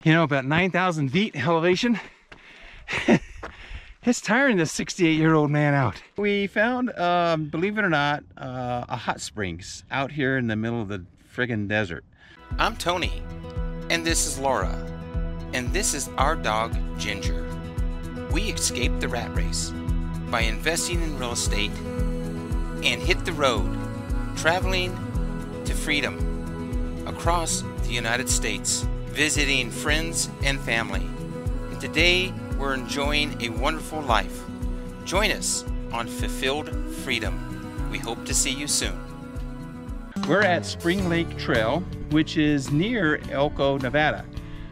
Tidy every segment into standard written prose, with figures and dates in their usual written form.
you know, about 9,000 feet elevation. It's tiring this 68-year-old man out. We found, believe it or not, a hot springs out here in the middle of the friggin' desert. I'm Tony, and this is Laura, and this is our dog, Ginger. We escaped the rat race by investing in real estate and hit the road, traveling to freedom across the United States, visiting friends and family. And today, we're enjoying a wonderful life. Join us on Fulfilled Freedom. We hope to see you soon. We're at Spring Lake Trail, which is near Elko, Nevada.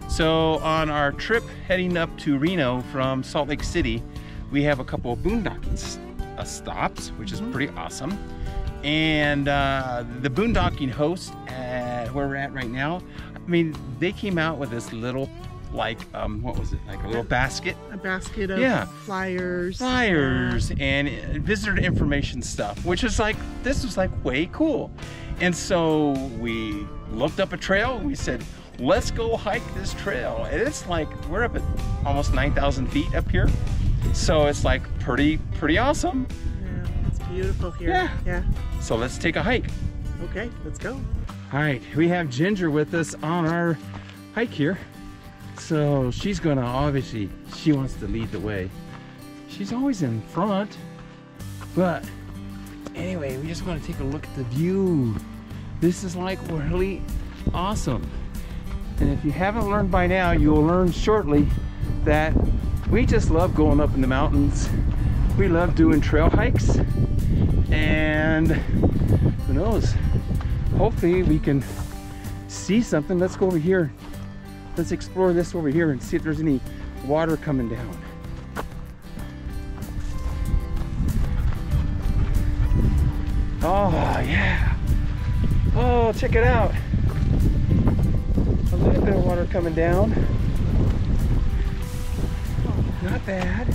So on our trip heading up to Reno from Salt Lake City, we have a couple of boondocking stops, which is pretty awesome. And the boondocking host at where we're at right now, I mean, they came out with this little, like, what was it, like a little basket? A basket of flyers. And visitor information stuff, which is like, this was like way cool. And so we looked up a trail, we said, let's go hike this trail. And it's like, we're up at almost 9,000 feet up here. So it's like pretty awesome. Yeah, it's beautiful here. Yeah. So let's take a hike. Okay, let's go. All right, we have Ginger with us on our hike here. So she's gonna, obviously, she wants to lead the way. She's always in front, but anyway, we just want to take a look at the view. This is like really awesome. And if you haven't learned by now, you'll learn shortly that we just love going up in the mountains. We love doing trail hikes, and who knows, hopefully we can see something. Let's go over here. Let's explore this over here and see if there's any water coming down. Oh yeah. Oh, check it out. A little bit of water coming down. Not bad.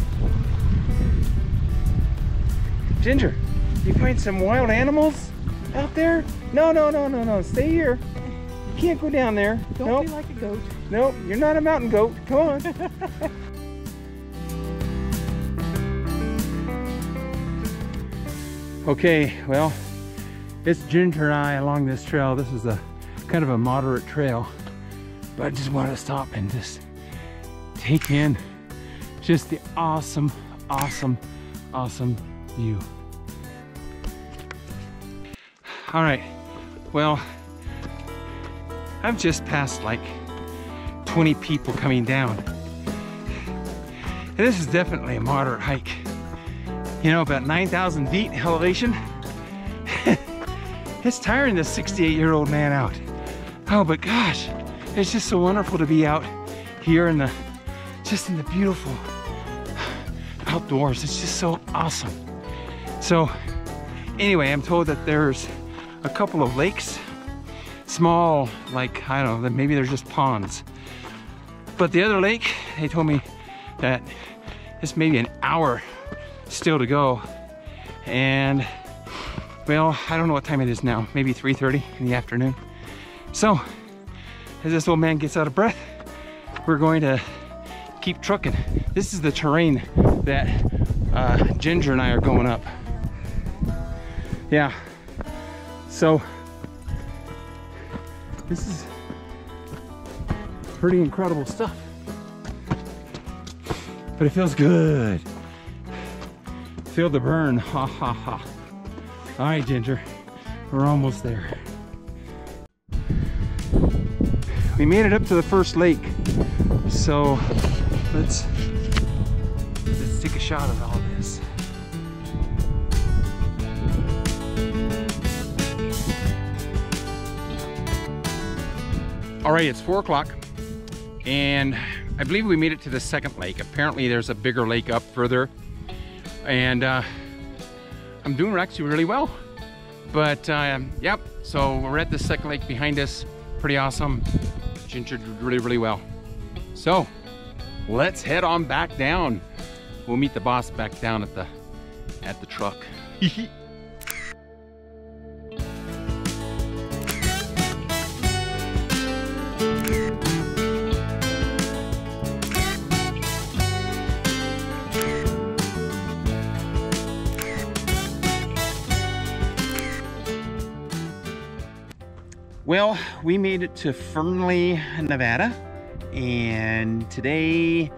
Ginger, you find some wild animals out there? No. Stay here. You can't go down there. Don't be like a goat. Nope, you're not a mountain goat. Come on. Okay, well, it's Ginger and I along this trail. This is a kind of a moderate trail, but I just want to stop and just take in just the awesome view. All right, well, I've just passed like 20 people coming down. And this is definitely a moderate hike. You know, about 9,000 feet elevation. It's tiring this 68-year-old man out. Oh, but gosh, it's just so wonderful to be out here in the, just in the beautiful outdoors. It's just so awesome. So anyway, I'm told that there's a couple of lakes, small, like, I don't know, maybe they're just ponds. But the other lake, they told me that it's maybe an hour still to go. And well, I don't know what time it is now, maybe 3:30 in the afternoon. So as this old man gets out of breath, we're going to keep trucking. This is the terrain that Ginger and I are going up. Yeah, so this is pretty incredible stuff, but it feels good. Feel the burn, ha ha ha. All right, Ginger, we're almost there. We made it up to the first lake, so let's take a shot of all this. All right, it's 4 o'clock, and I believe we made it to the second lake. Apparently there's a bigger lake up further, and I'm doing actually really well. But yep, so we're at the second lake behind us. Pretty awesome. Ginger did really well. So let's head on back down. We'll meet the boss back down at the truck. Well, we made it to Fernley, Nevada, and today,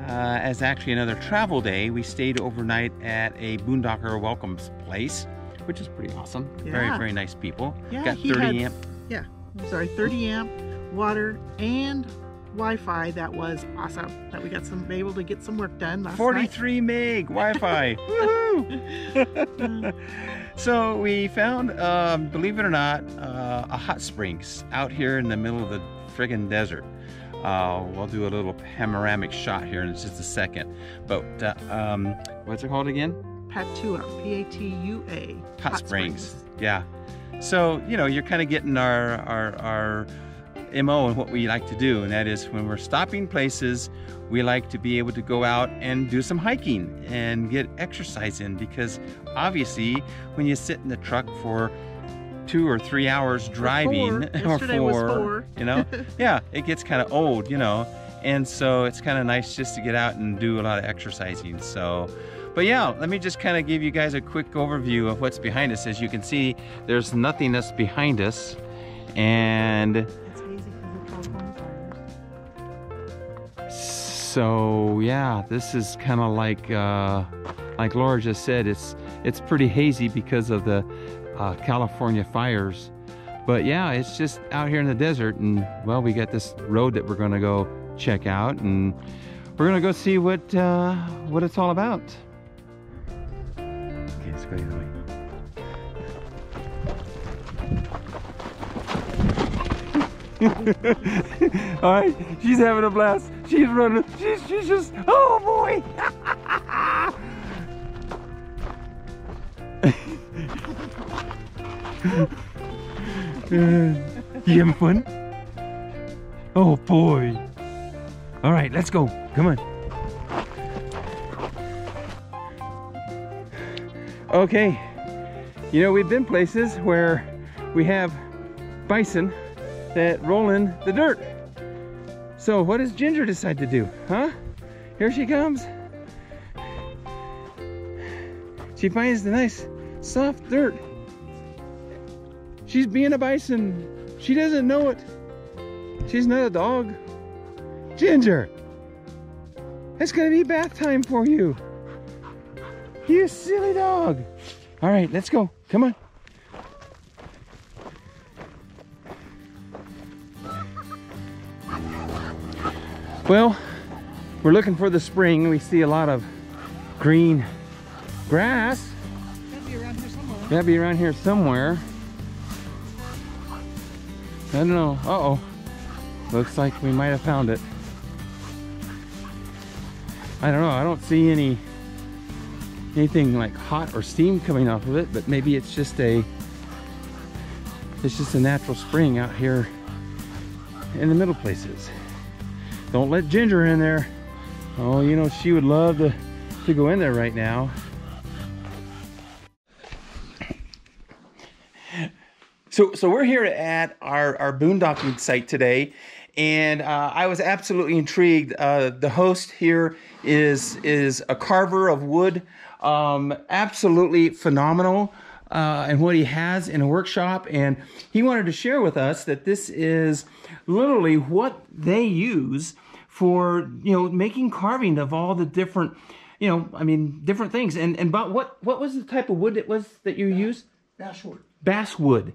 as actually another travel day, we stayed overnight at a Boondocker Welcomes place, which is pretty awesome. Yeah. Very, very nice people. Yeah, got 30 amp. Yeah, I'm sorry, 30 amp, water, and Wi-Fi. That was awesome. That we got able to get some work done last 43 night. meg Wi-Fi. Woohoo! So we found, believe it or not, a hot springs out here in the middle of the friggin' desert. We'll do a little panoramic shot here in just a second. But what's it called again? Patua, P-A-T-U-A. Hot springs. Yeah. So, you know, you're kind of getting our MO and what we like to do, and that is when we're stopping places, we like to be able to go out and do some hiking and get exercise in, because obviously when you sit in the truck for 2 or 3 hours driving, or 4, you know, yeah, it gets kind of old, you know, and so it's kind of nice just to get out and do a lot of exercising. So, but yeah, let me just kind of give you guys a quick overview of what's behind us. As you can see, there's nothingness behind us, and so yeah, this is kind of like Laura just said, it's pretty hazy because of the California fires. But yeah, it's just out here in the desert, and well, we got this road that we're gonna go check out, and we're gonna go see what it's all about. Okay, let's go the other way. All right, she's having a blast. She's running. She's just, oh boy. You having fun? Oh boy. All right, let's go. Come on. Okay. You know, we've been places where we have bison that roll in the dirt. So what does Ginger decide to do, huh? Here she comes. She finds the nice soft dirt. She's being a bison. She doesn't know it. She's not a dog. Ginger, it's gonna be bath time for you. You silly dog. All right, let's go. Come on. Well, we're looking for the spring. We see a lot of green grass. Gotta be around here somewhere. Gotta be around here somewhere. I don't know. Uh-oh. Looks like we might have found it. I don't know. I don't see anything like hot or steam coming off of it, but maybe it's just a natural spring out here in the middle places. Don't let Ginger in there. Oh, you know, she would love to go in there right now. So we're here at our boondocking site today, and I was absolutely intrigued. The host here is a carver of wood, absolutely phenomenal, and what he has in a workshop, and he wanted to share with us that this is literally what they use for, you know, making carving of all the different, you know, I mean, different things. And but what was the type of wood it was that you used? Basswood. Basswood.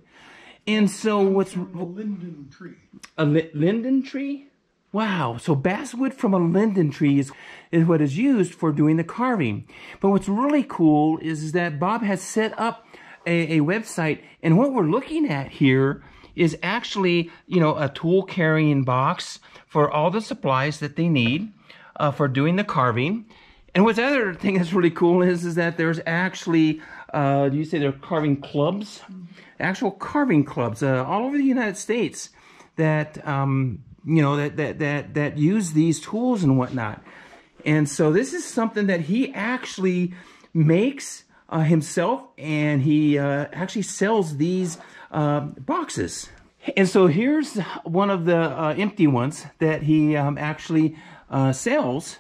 And so what's a linden tree? A linden tree? Wow. So basswood from a linden tree is what is used for doing the carving. But what's really cool is that Bob has set up a website, and what we're looking at here is actually, you know, a tool carrying box for all the supplies that they need for doing the carving. And what's the other thing that's really cool is that there's actually, you say they're carving clubs? Actual carving clubs all over the United States that, you know, that use these tools and whatnot. And so this is something that he actually makes himself, and he actually sells these boxes. And so here's one of the empty ones that he actually sells.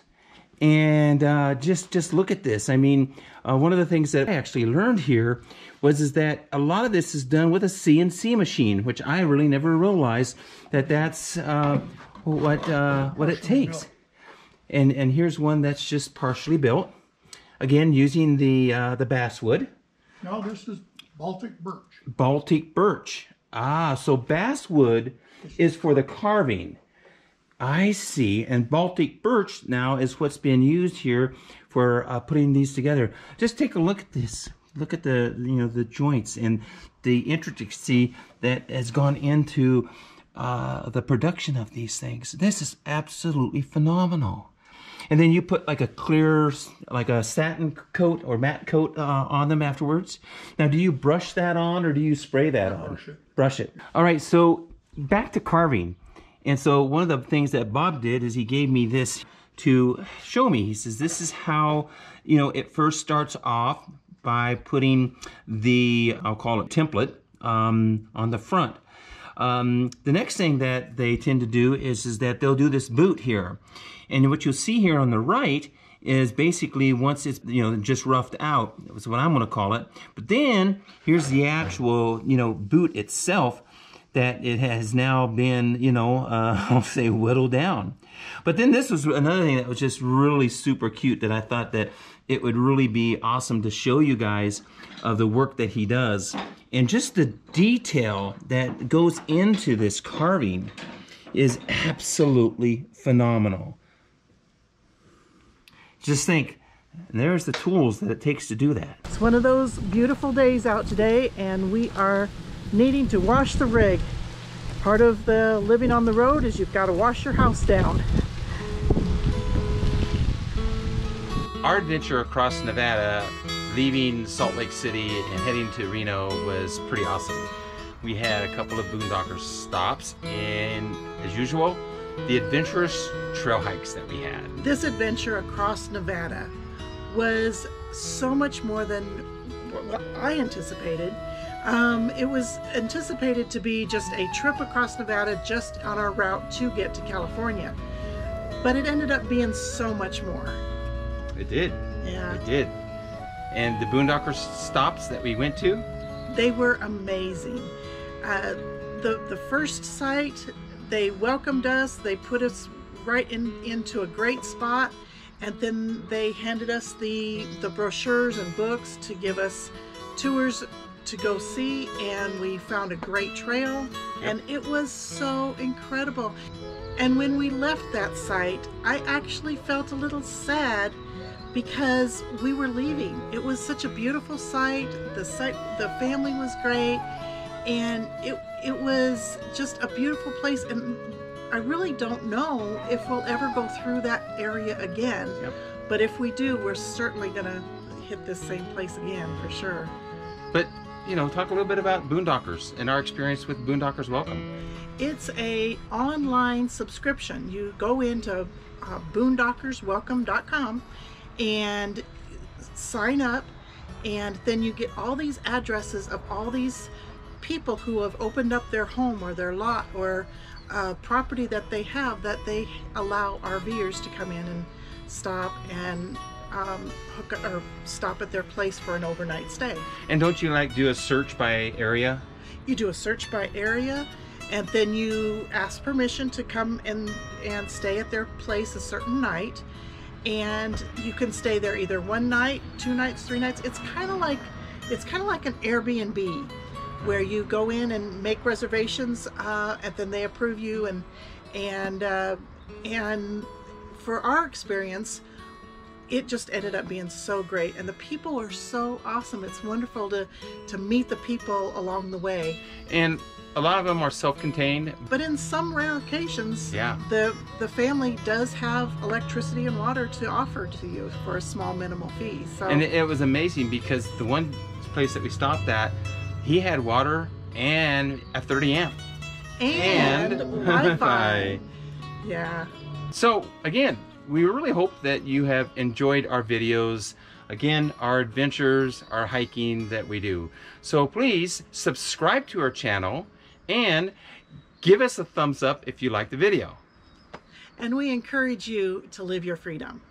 And just look at this. I mean, one of the things that I actually learned here is that a lot of this is done with a CNC machine, which I really never realized that's what it takes. And here's one that's just partially built. Again, using the basswood. No, this is Baltic birch. Baltic birch. Ah, so basswood is for the carving. I see. And Baltic birch now is what's being used here for putting these together. Just take a look at this. Look at the the joints and the intricacy that has gone into the production of these things. This is absolutely phenomenal. And then you put like a clear, like a satin coat or matte coat on them afterwards. Now, do you brush that on or do you spray that on? Brush it. Brush it. All right, so back to carving. And so one of the things that Bob did is he gave me this to show me. He says, this is how, it first starts off by putting the, I'll call it template, on the front. The next thing that they tend to do is that they'll do this boot here. And what you'll see here on the right is basically once it's, just roughed out, that's what I'm going to call it. But then here's the actual, boot itself that it has now been, I'll say whittled down. But then this was another thing that was just really super cute that I thought that it would really be awesome to show you guys of the work that he does. And just the detail that goes into this carving is absolutely phenomenal. Just think, there's the tools that it takes to do that. It's one of those beautiful days out today, and we are needing to wash the rig. Part of the living on the road is you've got to wash your house down. Our adventure across Nevada, leaving Salt Lake City and heading to Reno, was pretty awesome. We had a couple of boondocker stops, and as usual, the adventurous trail hikes that we had. This adventure across Nevada was so much more than what I anticipated. It was anticipated to be just a trip across Nevada just on our route to get to California. But it ended up being so much more. It did. Yeah. It did. And the boondocker stops that we went to? They were amazing. The first site, they welcomed us, they put us right into a great spot, and then they handed us the brochures and books to give us tours to go see, and we found a great trail. Yep. And it was so incredible. And when we left that site, I actually felt a little sad because we were leaving. It was such a beautiful site. The family was great, and it was just a beautiful place. And I really don't know if we'll ever go through that area again. Yep. But if we do, we're certainly gonna hit this same place again for sure. But talk a little bit about Boondockers and our experience with Boondockers Welcome. It's a online subscription. You go into boondockerswelcome.com and sign up, and then you get all these addresses of all these people who have opened up their home or their lot or property that they have, that they allow RVers to come in and stop and stop at their place for an overnight stay. And don't you do a search by area? You do a search by area, and then you ask permission to come and stay at their place a certain night, and you can stay there either 1 night, 2 nights, 3 nights. It's kind of like an Airbnb, where you go in and make reservations, and then they approve you, and for our experience, it just ended up being so great, and the people are so awesome. It's wonderful to meet the people along the way. And a lot of them are self-contained. But in some rare occasions, yeah, the family does have electricity and water to offer to you for a small minimal fee. So. And it was amazing because the one place that we stopped at, he had water and a 30 amp. And Wi-Fi. Yeah. So again, we really hope that you have enjoyed our videos. Again, our adventures, our hiking that we do. So please subscribe to our channel and give us a thumbs up if you like the video. And we encourage you to live your freedom.